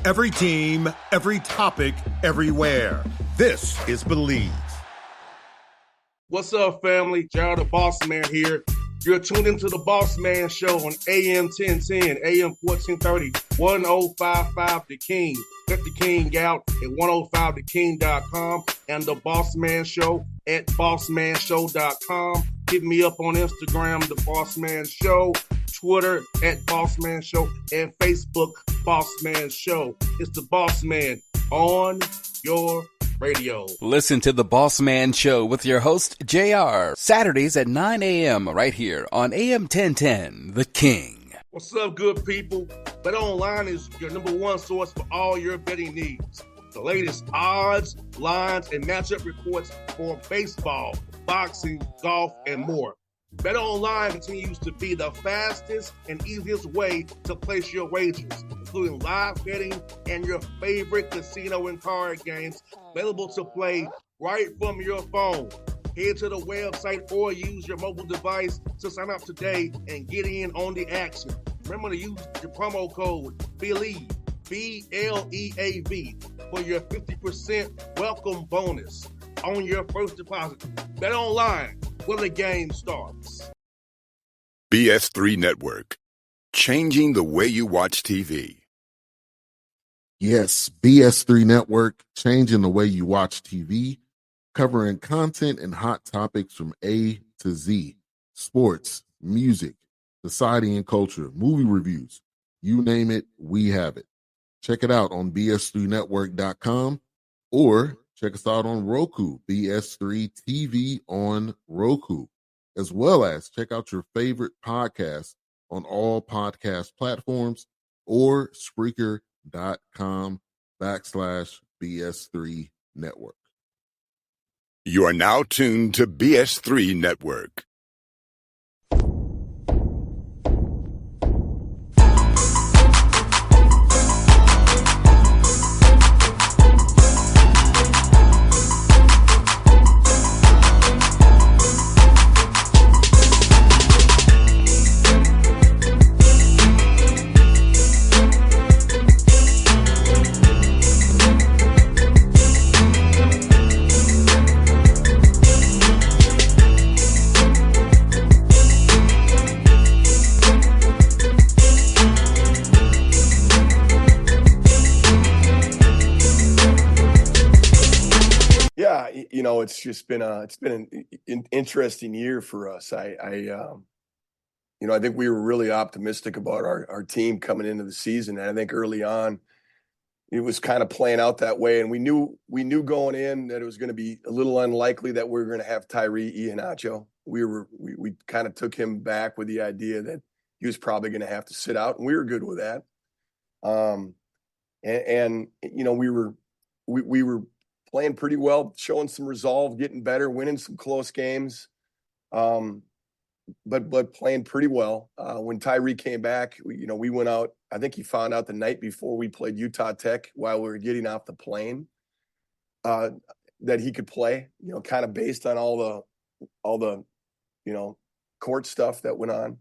Every team, every topic, everywhere. This is Believe. What's up, family? Gerald the Bossman here. You're tuned into the Bossman Show on AM 1010, AM 1430, 1055 The King. Check The King out at 105theking.com and the Bossman Show at bossmanshow.com. Hit me up on Instagram, The Bossman Show, Twitter at Bossman Show, and Facebook, Bossman Show. It's the Bossman on your radio. Listen to the Bossman Show with your host, JR, Saturdays at 9 a.m. right here on AM 1010, The King. What's up, good people? BetOnline is your number one source for all your betting needs. The latest odds, lines, and matchup reports for baseball, boxing, golf, and more. BetOnline continues to be the fastest and easiest way to place your wagers, including live betting and your favorite casino and card games available to play right from your phone. Head to the website or use your mobile device to sign up today and get in on the action. Remember to use your promo code BELIEVE, B-L-E-A-V, for your 50% welcome bonus on your first deposit. BetOnline, where the game starts. BS3 Network, changing the way you watch TV. Yes, BS3 Network, changing the way you watch TV, covering content and hot topics from A to Z, sports, music, society and culture, movie reviews, you name it, we have it. Check it out on bs3network.com or check us out on Roku, BS3 TV on Roku, as well as check out your favorite podcast on all podcast platforms or Spreaker.com/BS3 Network. You are now tuned to BS3 Network. It's just been an interesting year for us. I think we were really optimistic about our team coming into the season, and I think early on it was kind of playing out that way. And we knew going in that it was going to be a little unlikely that we were going to have Tyree Iheanacho. We kind of took him back with the idea that he was probably going to have to sit out, and we were good with that. We were playing pretty well, showing some resolve, getting better, winning some close games, but playing pretty well. When Tyree came back, we went out. I think he found out the night before we played Utah Tech while we were getting off the plane that he could play. Kind of based on all the court stuff that went on.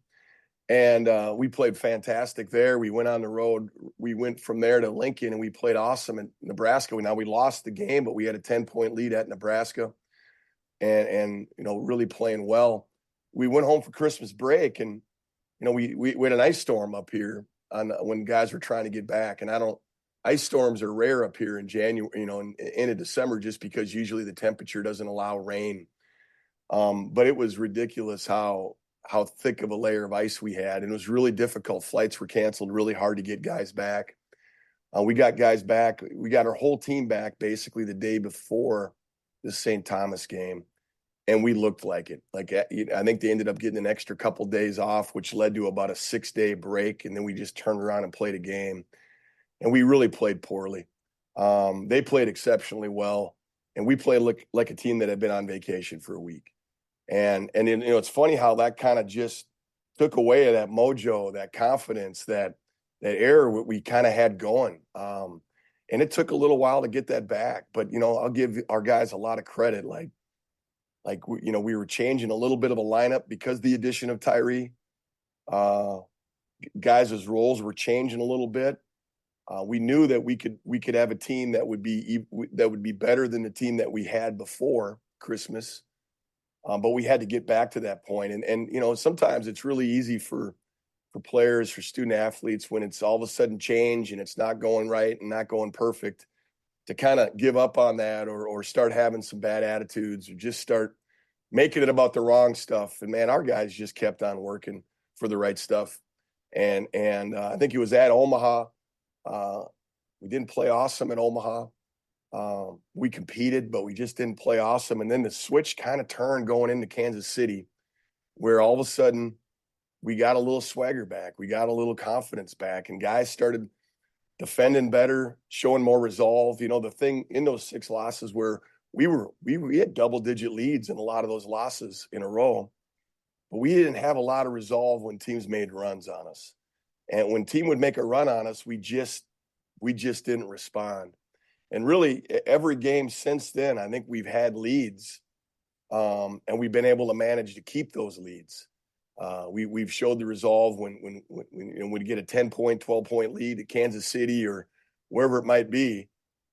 And we played fantastic there. We went on the road. We went from there to Lincoln, and we played awesome in Nebraska. Now we lost the game, but we had a 10-point lead at Nebraska, and really playing well. We went home for Christmas break, and we had an ice storm up here when guys were trying to get back. And ice storms are rare up here in January, in December, just because usually the temperature doesn't allow rain. But it was ridiculous how thick of a layer of ice we had. And it was really difficult. Flights were canceled, really hard to get guys back. We got guys back. We got our whole team back basically the day before the St. Thomas game. And we looked like it. I think they ended up getting an extra couple days off, which led to about a 6-day break. And then we just turned around and played a game. And we really played poorly. They played exceptionally well. And we played like a team that had been on vacation for a week. And it's funny how that kind of just took away that mojo, that confidence, that air we kind of had going. And it took a little while to get that back. But, I'll give our guys a lot of credit. We were changing a little bit of a lineup because the addition of Tyree. Guys' roles were changing a little bit. We knew that we could have a team that would be better than the team that we had before Christmas, but we had to get back to that point. And sometimes it's really easy for players, for student athletes, when it's all of a sudden change and it's not going right and not going perfect, to kind of give up on that or start having some bad attitudes or just start making it about the wrong stuff. And man, our guys just kept on working for the right stuff. And I think it was at Omaha. We didn't play awesome in Omaha. We competed, but we just didn't play awesome. And then the switch kind of turned going into Kansas City, where all of a sudden we got a little swagger back. We got a little confidence back, and guys started defending better, showing more resolve. The thing in those 6 losses where we had double-digit leads in a lot of those losses in a row, but we didn't have a lot of resolve when teams made runs on us. And when team would make a run on us, we just didn't respond. And really, every game since then, I think we've had leads, and we've been able to manage to keep those leads. We've showed the resolve when we get a 10-point, 12-point lead at Kansas City or wherever it might be,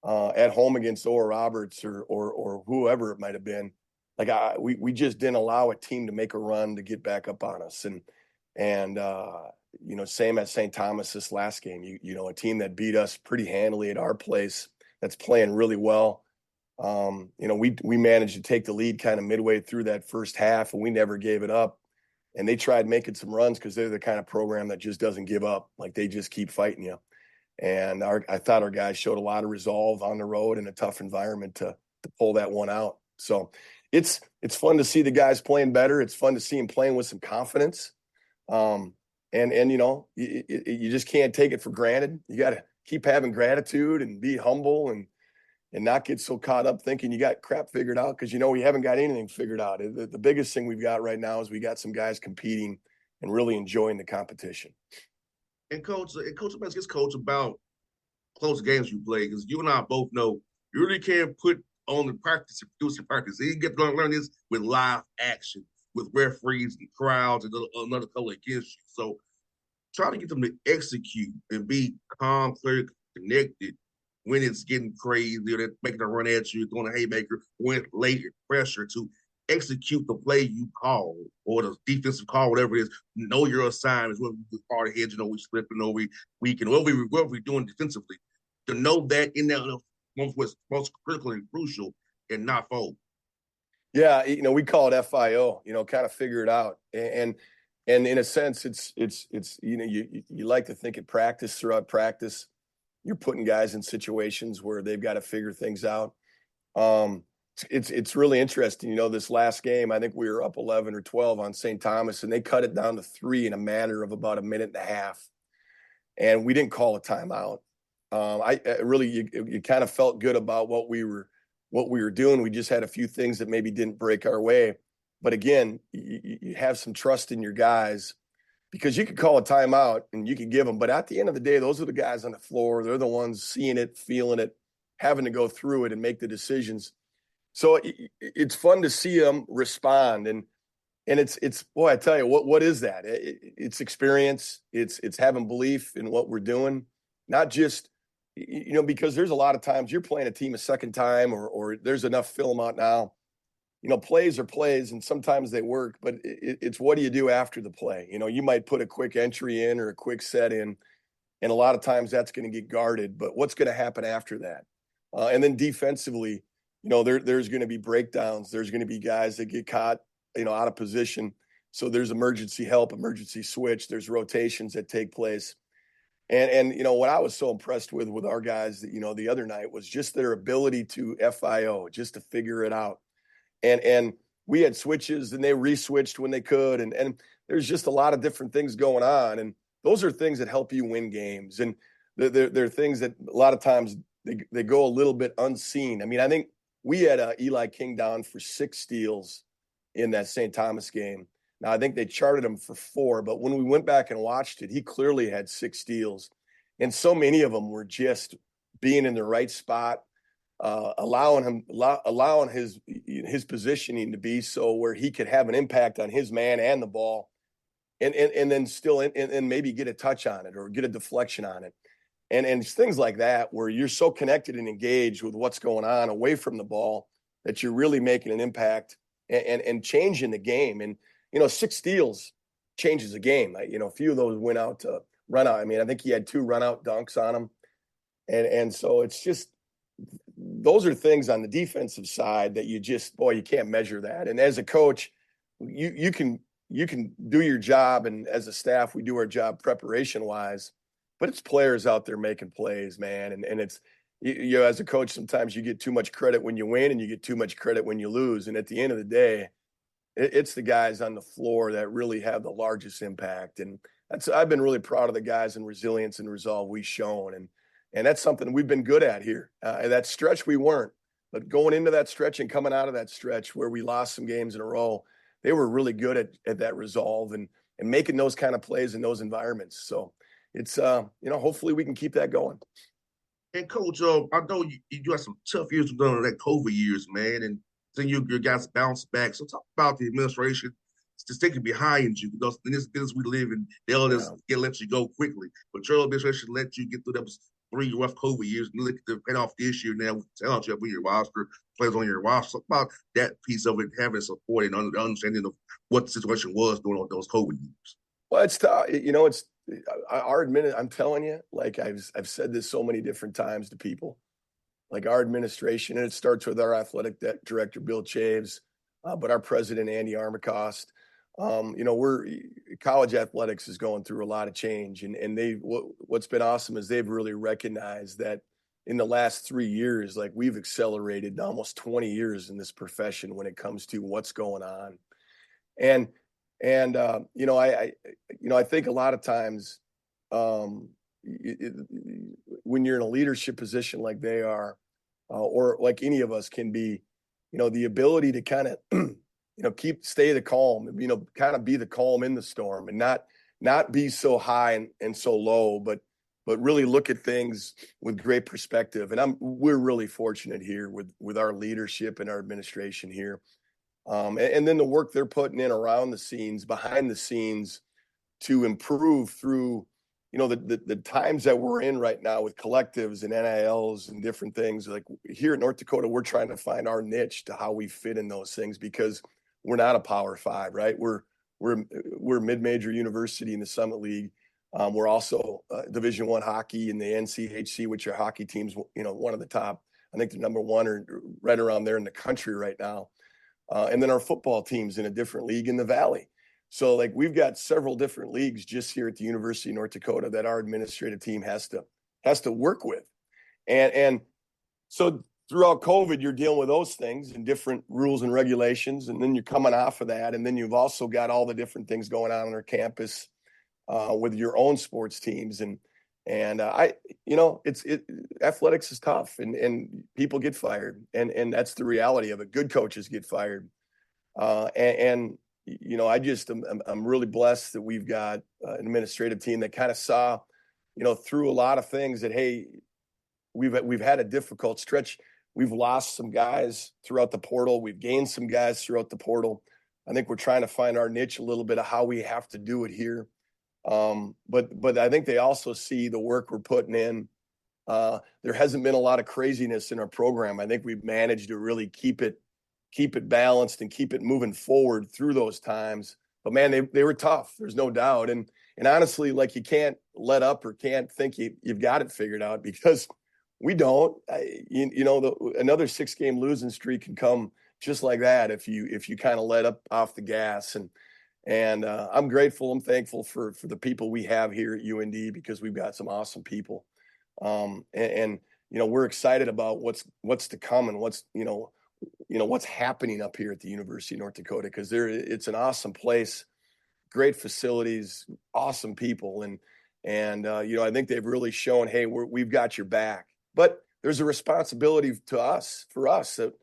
at home against Oral Roberts or whoever it might have been. We just didn't allow a team to make a run to get back up on us. And same as St. Thomas this last game. A team that beat us pretty handily at our place, that's playing really well. We managed to take the lead kind of midway through that first half, and we never gave it up. And they tried making some runs because they're the kind of program that just doesn't give up. Like, they just keep fighting you. And I thought our guys showed a lot of resolve on the road in a tough environment to pull that one out. So it's fun to see the guys playing better. It's fun to see them playing with some confidence. You just can't take it for granted. You got to keep having gratitude and be humble and not get so caught up thinking you got crap figured out, because we haven't got anything figured out. The biggest thing we've got right now is we got some guys competing and really enjoying the competition. And Coach gets coach about close games you play, because you and I both know you really can't put on the practice and produce the practice. You get to learn this with live action, with referees and crowds and another color against you. So try to get them to execute and be calm, clear, connected when it's getting crazy, or they're making a run at you, throwing a haymaker, when late pressure, to execute the play you call, or the defensive call, whatever it is. Know your assignments, whether we far ahead, we slipping, or we weaken, what we're doing defensively. To know that in that what's most critical and crucial, and not fold. Yeah, we call it FIO, kind of figure it out. And in a sense, it's you like to think throughout practice, you're putting guys in situations where they've got to figure things out. It's really interesting. This last game, I think we were up 11 or 12 on St. Thomas, and they cut it down to 3 in a matter of about a minute and a half. And we didn't call a timeout. You kind of felt good about what we were doing. We just had a few things that maybe didn't break our way. But again, you have some trust in your guys, because you could call a timeout and you could give them. But at the end of the day, those are the guys on the floor. They're the ones seeing it, feeling it, having to go through it and make the decisions. So it's fun to see them respond. And it's boy, I tell you, what is that? It's experience. It's having belief in what we're doing, not just, because there's a lot of times you're playing a team a second time, or there's enough film out now. Plays are plays, and sometimes they work, but it's what do you do after the play? You might put a quick entry in or a quick set in, and a lot of times that's going to get guarded, but what's going to happen after that? And then defensively, there's going to be breakdowns. There's going to be guys that get caught, out of position. So there's emergency help, emergency switch. There's rotations that take place. And what I was so impressed with our guys, the other night, was just their ability to FIO, just to figure it out. And we had switches, and they re-switched when they could. And there's just a lot of different things going on. And those are things that help you win games. And they're things that a lot of times they go a little bit unseen. I mean, I think we had Eli King down for 6 steals in that St. Thomas game. Now, I think they charted him for 4, but when we went back and watched it, he clearly had 6 steals. And so many of them were just being in the right spot, allowing his positioning to be so where he could have an impact on his man and the ball, and then still and maybe get a touch on it or get a deflection on it. And it's things like that where you're so connected and engaged with what's going on away from the ball that you're really making an impact and changing the game. And, 6 steals changes the game. A few of those went out to run out. I mean, I think he had 2 run out dunks on him. And so it's just, those are things on the defensive side that you can't measure that. And as a coach, you can do your job. And as a staff, we do our job preparation wise, but it's players out there making plays, man. And it's, as a coach, sometimes you get too much credit when you win and you get too much credit when you lose. And at the end of the day, it's the guys on the floor that really have the largest impact. And I've been really proud of the guys and resilience and resolve we've shown. And that's something we've been good at here. That stretch we weren't, but going into that stretch and coming out of that stretch where we lost some games in a row, they were really good at that resolve and making those kind of plays in those environments. So it's, hopefully we can keep that going. And Coach, I know you had some tough years during that COVID years, man, and then your guys bounced back. So talk about the administration just taking behind you, because in this business we live in, they'll just let you go quickly. But your administration let you get through those 3 rough COVID years and look at the payoff this year now with the talent you have on your roster, players on your roster. Talk about that piece of it, having support and understanding of what the situation was during those COVID years. Well, it's I'm telling you, like I've said this so many different times to people, like our administration, and it starts with our athletic director, Bill Chaves, but our president, Andy Armacost. College athletics is going through a lot of change, and what's been awesome is they've really recognized that in the last 3 years, like we've accelerated almost 20 years in this profession when it comes to what's going on. And I think a lot of times when you're in a leadership position like they are, or like any of us can be, the ability to kind of, stay the calm, kind of be the calm in the storm and not be so high and so low, but really look at things with great perspective. And we're really fortunate here with our leadership and our administration here. And then the work they're putting in around the scenes, behind the scenes, to improve through, the times that we're in right now with collectives and NILs and different things. Like here at North Dakota, we're trying to find our niche to how we fit in those things, because we're not a Power 5, right? We're a mid-major university in the Summit League. We're also Division I hockey in the NCHC, which are hockey teams, one of the top. I think the number 1 or right around there in the country right now. And then our football team's in a different league in the Valley. So like we've got several different leagues just here at the University of North Dakota that our administrative team has to work with. And so throughout COVID, you're dealing with those things and different rules and regulations. And then you're coming off of that. And then you've also got all the different things going on our campus with your own sports teams. And athletics is tough and people get fired. And that's the reality of it. Good coaches get fired. I'm really blessed that we've got an administrative team that kind of saw, through a lot of things that, hey, we've had a difficult stretch. We've lost some guys throughout the portal. We've gained some guys throughout the portal. I think we're trying to find our niche a little bit of how we have to do it here. But I think they also see the work we're putting in. There hasn't been a lot of craziness in our program. I think we've managed to really keep it balanced and keep it moving forward through those times. But man, they were tough. There's no doubt. And honestly, like you can't let up or can't think you've got it figured out, because we don't. Another 6-game losing streak can come just like that if you kind of let up off the gas. And I'm grateful. I'm thankful for the people we have here at UND, because we've got some awesome people. We're excited about what's to come and what's happening up here at the University of North Dakota, because it's an awesome place, great facilities, awesome people. And I think they've really shown, hey, we've got your back. But there's a responsibility for us that,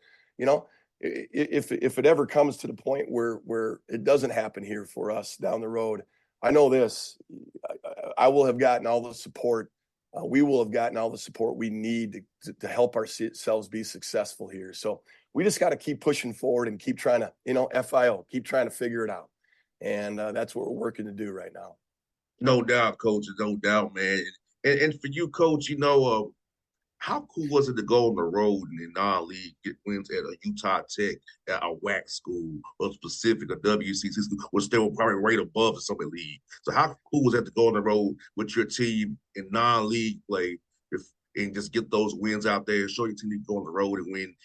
if it ever comes to the point where it doesn't happen here for us down the road, I know this, I will have gotten all the support. We will have gotten all the support we need to help ourselves be successful here. So we just got to keep pushing forward and keep trying to, keep trying to figure it out. And that's what we're working to do right now. No doubt, Coach. No doubt, man. And for you, Coach, how cool was it to go on the road and in non-league get wins at a Utah Tech, at a WAC school, or specific, a WCC school, which they were probably right above the Summit League. So how cool was that to go on the road with your team in non-league play and just get those wins out there and show your team you can go on the road and win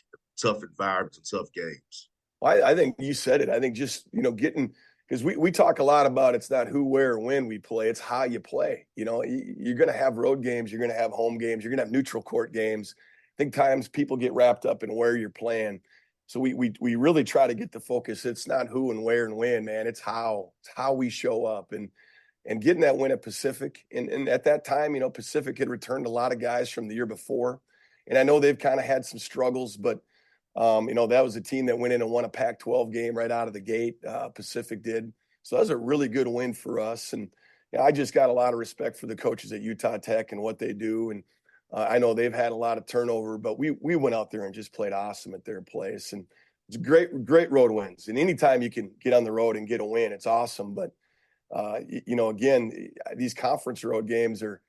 tough environments and tough games? I think you said it. I think just, getting – because we talk a lot about it's not who, where, or when we play. It's how you play. You're going to have road games. You're going to have home games. You're going to have neutral court games. I think times people get wrapped up in where you're playing. So we really try to get the focus. It's not who and where and when, man. It's how we show up. And getting that win at Pacific. And at that time, Pacific had returned a lot of guys from the year before. And I know they've kind of had some struggles, but that was a team that went in and won a Pac-12 game right out of the gate. Pacific did. So that was a really good win for us. And I just got a lot of respect for the coaches at Utah Tech and what they do. And I know they've had a lot of turnover, but we went out there and just played awesome at their place. And it's great road wins. And anytime you can get on the road and get a win, it's awesome. But, again, these conference road games are,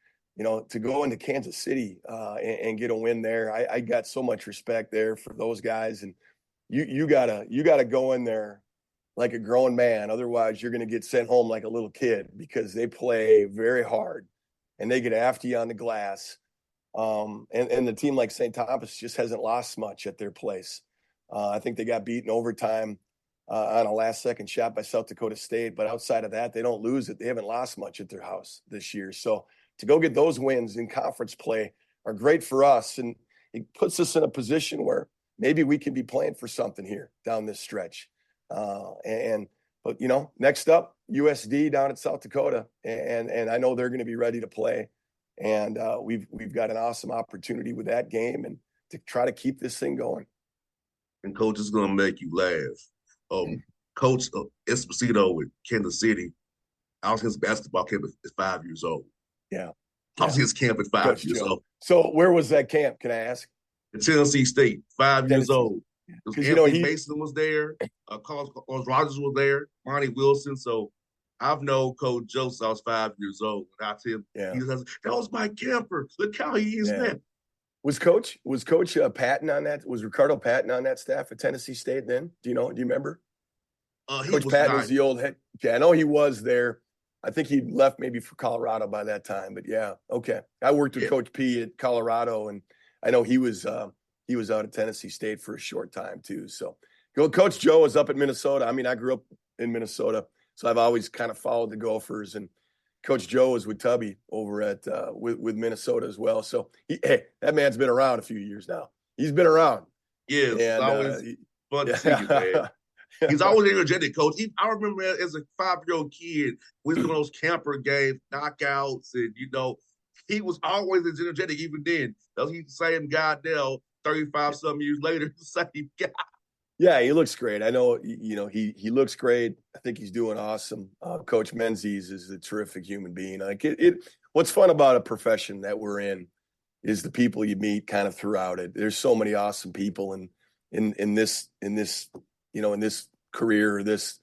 to go into Kansas City and get a win there, I got so much respect there for those guys. And you gotta go in there like a grown man. Otherwise, you're going to get sent home like a little kid because they play very hard and they get after you on the glass. And the team like St. Thomas just hasn't lost much at their place. I think they got beaten overtime on a last-second shot by South Dakota State. But outside of that, they don't lose it. They haven't lost much at their house this year. So to go get those wins in conference play are great for us. And it puts us in a position where maybe we can be playing for something here down this stretch. But next up, USD down at South Dakota. And I know they're going to be ready to play. And we've got an awesome opportunity with that game and to try to keep this thing going. And Coach is going to make you laugh. Coach Esposito with Kansas City, I was his basketball camp is 5 years old. Yeah. I was his camp at 5 years old. So where was that camp, can I ask? In Tennessee State, 5 years old. Because Anthony Mason was there. Carlos Rogers was there. Monty Wilson. So I've known Coach Joe since I was 5 years old. And I tell him, he says, that was my camper. Look how he is now. Was Coach Patton on that? Was Ricardo Patton on that staff at Tennessee State then? Do you remember? Coach Patton was the old head. Okay, I know he was there. I think he left maybe for Colorado by that time. But yeah, okay. I worked with Coach P at Colorado, and I know he was out at Tennessee State for a short time too. So Coach Joe was up at Minnesota. I mean, I grew up in Minnesota, so I've always kind of followed the Gophers. And Coach Joe was with Tubby over at with Minnesota as well. So that man's been around a few years now. He's been around. Yeah, it's always fun to see you, man. He's always energetic, Coach. I remember as a 5-year-old kid, we was doing those camper games, knockouts, and he was always as energetic even then. He's the same guy now, 35-some years later, the same guy. Yeah, he looks great. I know, he looks great. I think he's doing awesome. Coach Menzies is a terrific human being. Like what's fun about a profession that we're in is the people you meet kind of throughout it. There's so many awesome people in this career, in this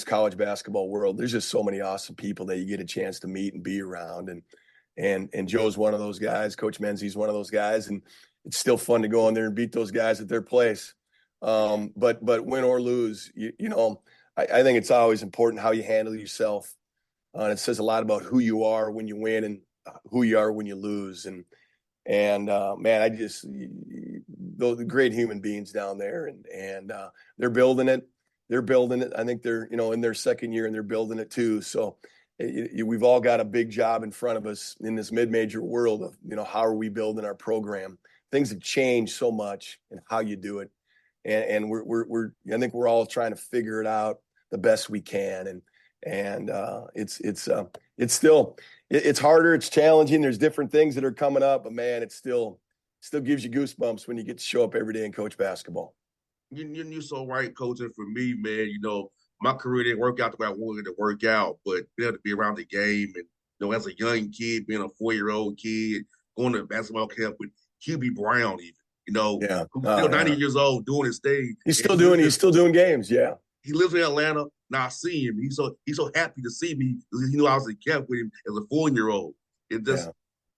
college basketball world. There's just so many awesome people that you get a chance to meet and be around. And Joe's one of those guys. Coach Menzies one of those guys. And it's still fun to go in there and beat those guys at their place. But win or lose, I think it's always important how you handle yourself. And it says a lot about who you are when you win and who you are when you lose. And man, I just those great human beings down there, and they're building it. They're building it. I think they're in their second year and they're building it too. So we've all got a big job in front of us in this mid-major world of how are we building our program. Things have changed so much in how you do it, and I think we're all trying to figure it out the best we can. And it's harder, it's challenging. There's different things that are coming up, but man, it still gives you goosebumps when you get to show up every day and coach basketball. You're so right, Coach. And for me, man, my career didn't work out the way I wanted it to work out, but being able to be around the game and as a young kid, being a 4-year-old kid, going to basketball camp with QB Brown, even, who's still 90 years old doing his thing. He's still doing games. Yeah. He lives in Atlanta. Now I see him. He's so happy to see me because he knew I was in camp with him as a 4-year-old. It just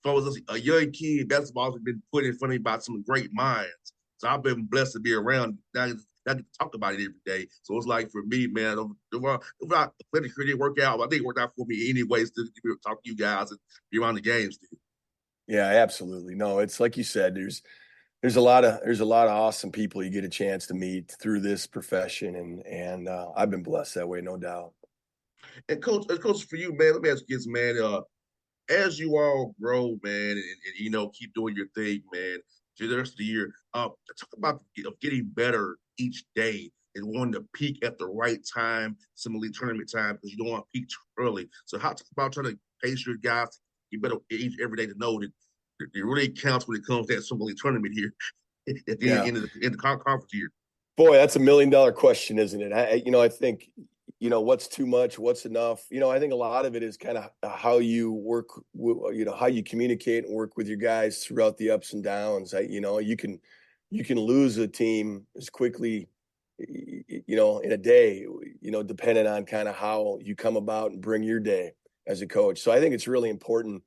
for us a young kid, basketball's been put in front of me by some great minds. So I've been blessed to be around. Now I get to talk about it every day. So it's like for me, man, the athletic career didn't work out. I think it worked out for me anyways to talk to you guys and be around the games. Dude. Yeah, absolutely. No, it's like you said, there's a lot of awesome people you get a chance to meet through this profession, and I've been blessed that way, no doubt. And coach, for you, man, let me ask you this, man. As you all grow, man, and keep doing your thing, man, through the rest of the year, talk about getting better each day and wanting to peak at the right time, similarly tournament time, because you don't want to peak too early. So how talk about trying to pace your guys, you better every day to know that it really counts when it comes to that similarly tournament here at the end of the conference year. Boy, that's $1 million question, isn't it? I think, what's too much, what's enough. I think a lot of it is kind of how you work, how you communicate and work with your guys throughout the ups and downs. You can lose a team as quickly, in a day, depending on kind of how you come about and bring your day as a coach. So I think it's really important,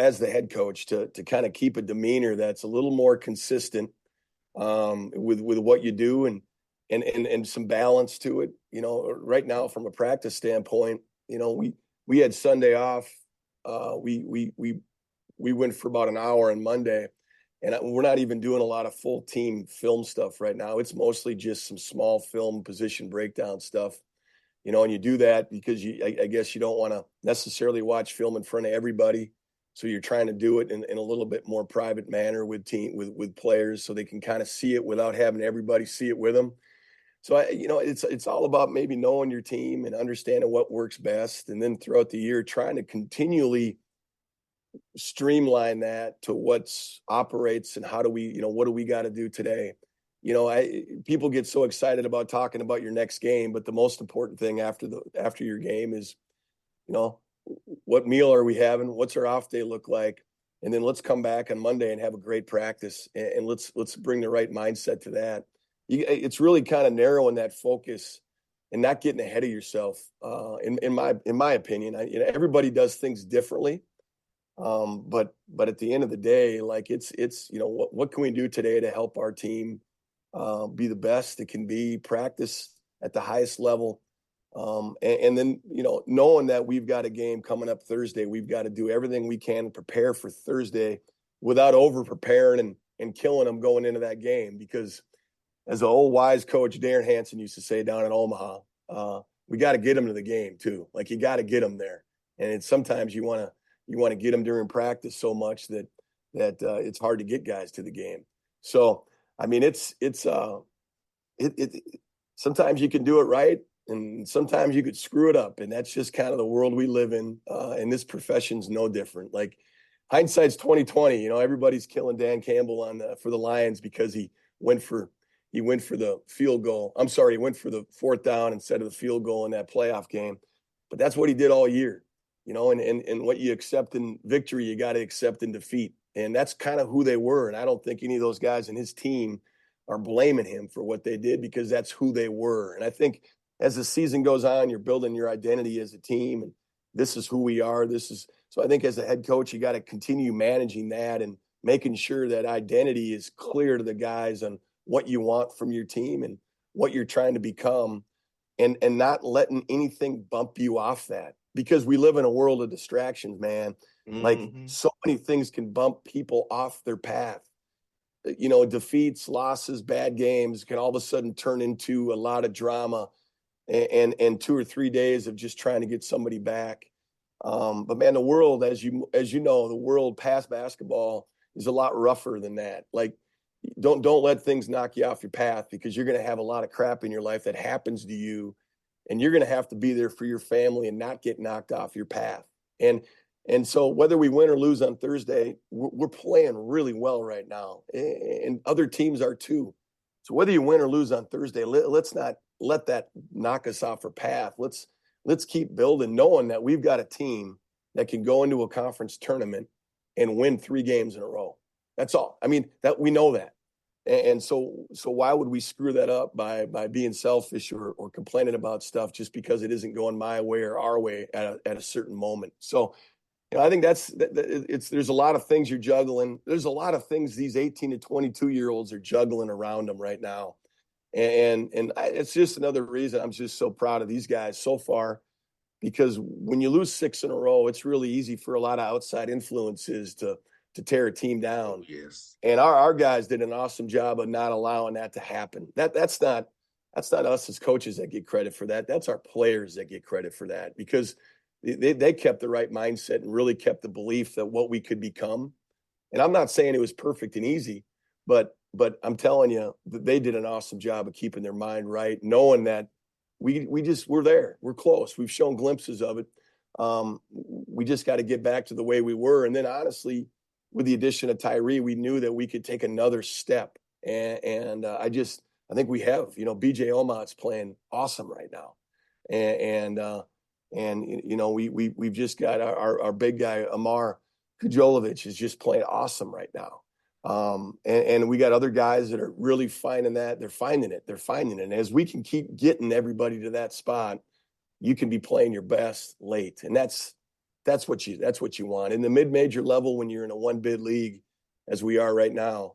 as the head coach to kind of keep a demeanor that's a little more consistent with what you do and some balance to it. Right now from a practice standpoint, we had Sunday off. We went for about an hour on Monday, and we're not even doing a lot of full team film stuff right now. It's mostly just some small film position breakdown stuff, and you do that because I guess you don't want to necessarily watch film in front of everybody. So you're trying to do it in a little bit more private manner with players, so they can kind of see it without having everybody see it with them. So it's all about maybe knowing your team and understanding what works best, and then throughout the year trying to continually streamline that to what operates and how do we, what do we got to do today. People get so excited about talking about your next game, but the most important thing after your game is, what meal are we having? What's our off day look like? And then let's come back on Monday and have a great practice, and let's bring the right mindset to that. It's really kind of narrowing that focus and not getting ahead of yourself. In my opinion, everybody does things differently. But at the end of the day, like it's what can we do today to help our team be the best it can be, practice at the highest level. And then, knowing that we've got a game coming up Thursday, we've got to do everything we can to prepare for Thursday without over preparing and killing them going into that game. Because as the old wise coach Darren Hansen used to say down in Omaha, we got to get them to the game too. Like you got to get them there. And sometimes you want to get them during practice so much that it's hard to get guys to the game. So, I mean, it's sometimes you can do it right, and sometimes you could screw it up, and that's just kind of the world we live in. And this profession's no different. Like hindsight's 2020. Everybody's killing Dan Campbell for the Lions because he went for the field goal. I'm sorry, he went for the fourth down instead of the field goal in that playoff game. But that's what he did all year. And what you accept in victory, you got to accept in defeat. And that's kind of who they were. And I don't think any of those guys in his team are blaming him for what they did, because that's who they were. And I think as the season goes on, you're building your identity as a team, and this is who we are. So I think as a head coach, you got to continue managing that and making sure that identity is clear to the guys on what you want from your team and what you're trying to become, and not letting anything bump you off that, because we live in a world of distractions, man. Mm-hmm. Like so many things can bump people off their path. Defeats, losses, bad games can all of a sudden turn into a lot of drama and 2 or 3 days of just trying to get somebody back. But man, the world, as you know, the world past basketball is a lot rougher than that. Like, don't let things knock you off your path, because you're going to have a lot of crap in your life that happens to you, and you're going to have to be there for your family and not get knocked off your path. And so whether we win or lose on Thursday, we're playing really well right now, and other teams are too. So whether you win or lose on Thursday, let's not let that knock us off our path. Let's keep building, knowing that we've got a team that can go into a conference tournament and win 3 games in a row. That's all. I mean, that we know that. And so why would we screw that up by being selfish or complaining about stuff just because it isn't going my way or our way at a certain moment? So I think there's a lot of things you're juggling. There's a lot of things these 18 to 22-year-olds are juggling around them right now. And it's just another reason I'm just so proud of these guys so far, because when you lose 6 in a row, it's really easy for a lot of outside influences to tear a team down. Yes. And our guys did an awesome job of not allowing that to happen. That's not us as coaches that get credit for that. That's our players that get credit for that, because they kept the right mindset and really kept the belief that what we could become. And I'm not saying it was perfect and easy, but I'm telling you that they did an awesome job of keeping their mind right, knowing that we're there. We're close. We've shown glimpses of it. We just got to get back to the way we were. And then honestly, with the addition of Tyree, we knew that we could take another step. And I think we have. BJ Omat's playing awesome right now. We've just got our big guy, Amar Kujolovich, is just playing awesome right now. And we got other guys that are really finding that. They're finding it. And as we can keep getting everybody to that spot, you can be playing your best late. And that's what you want. In the mid-major level, when you're in a one-bid league, as we are right now,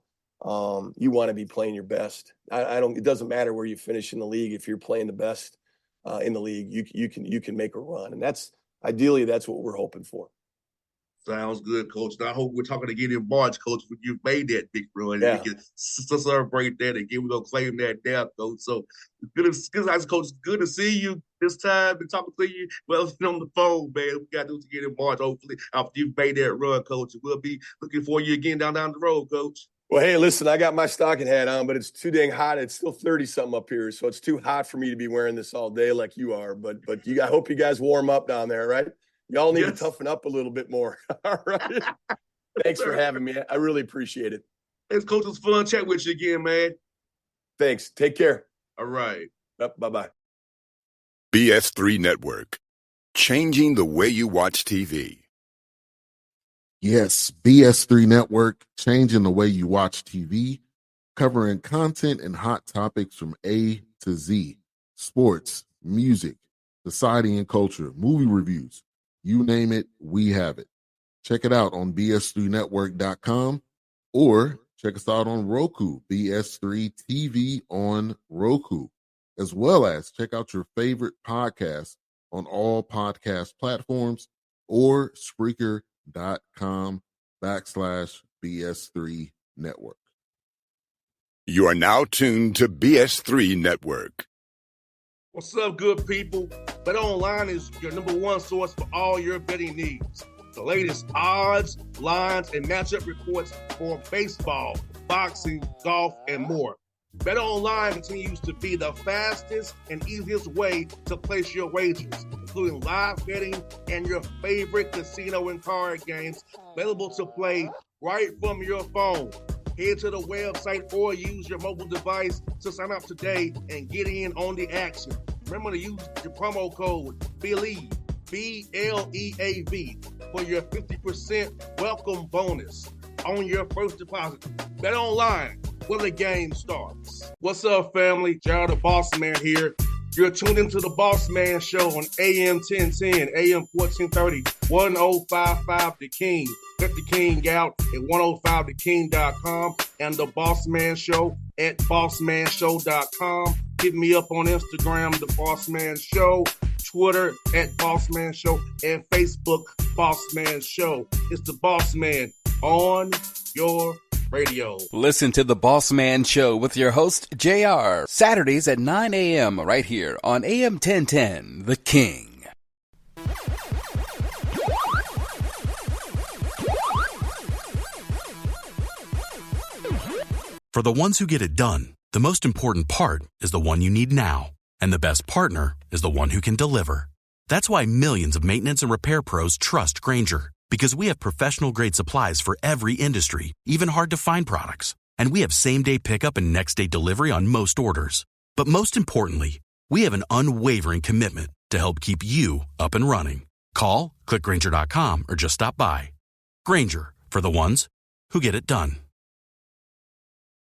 you want to be playing your best. It doesn't matter where you finish in the league. If you're playing the best in the league, you can make a run. And that's what we're hoping for. Sounds good, Coach. And I hope we're talking again in March, Coach, when you've made that big run. Yeah. We can celebrate that again. We're going to claim that down, Coach. So, good, Coach. Good to see you this time and talking to you. Well, on the phone, man. We got to do it again in March, hopefully, after you've made that run, Coach. We'll be looking for you again down the road, Coach. Well, hey, listen, I got my stocking hat on, but it's too dang hot. It's still 30-something up here, so it's too hot for me to be wearing this all day like you are. But I hope you guys warm up down there, right? Y'all need to toughen up a little bit more. All right. Thanks for having me. I really appreciate it. Thanks, Coach. It was fun chat with you again, man. Thanks. Take care. All right. Bye-bye. BS3 Network. Changing the way you watch TV. Yes, BS3 Network, changing the way you watch TV, covering content and hot topics from A to Z, sports, music, society and culture, movie reviews. You name it, we have it. Check it out on bs3network.com or check us out on Roku, BS3 TV on Roku, as well as check out your favorite podcasts on all podcast platforms or Spreaker.com/BS3 Network. You are now tuned to BS3 Network. What's up, good people? Bet Online is your number one source for all your betting needs. The latest odds, lines, and matchup reports for baseball, boxing, golf, and more. Bet Online continues to be the fastest and easiest way to place your wagers, including live betting and your favorite casino and card games available to play right from your phone. Head to the website or use your mobile device to sign up today and get in on the action. Remember to use your promo code BELIEVE, BLEAV, for your 50% welcome bonus on your first deposit. Bet Online, where the game starts. What's up, family? Jared the Bossman here. You're tuned into the Bossman Show on AM 1010, AM 1430, 1055 The King. Check The King out at 105theking.com and the Bossman Show at bossmanshow.com. Hit me up on Instagram, The Bossman Show, Twitter at Bossman Show, and Facebook, Bossman Show. It's the Bossman on your radio. Listen to The Bossman Show with your host, JR, Saturdays at 9 a.m. right here on AM 1010, The King. For the ones who get it done, the most important part is the one you need now. And the best partner is the one who can deliver. That's why millions of maintenance and repair pros trust Grainger. Because we have professional-grade supplies for every industry, even hard-to-find products. And we have same-day pickup and next-day delivery on most orders. But most importantly, we have an unwavering commitment to help keep you up and running. Call, click Grainger.com, or just stop by. Grainger, for the ones who get it done.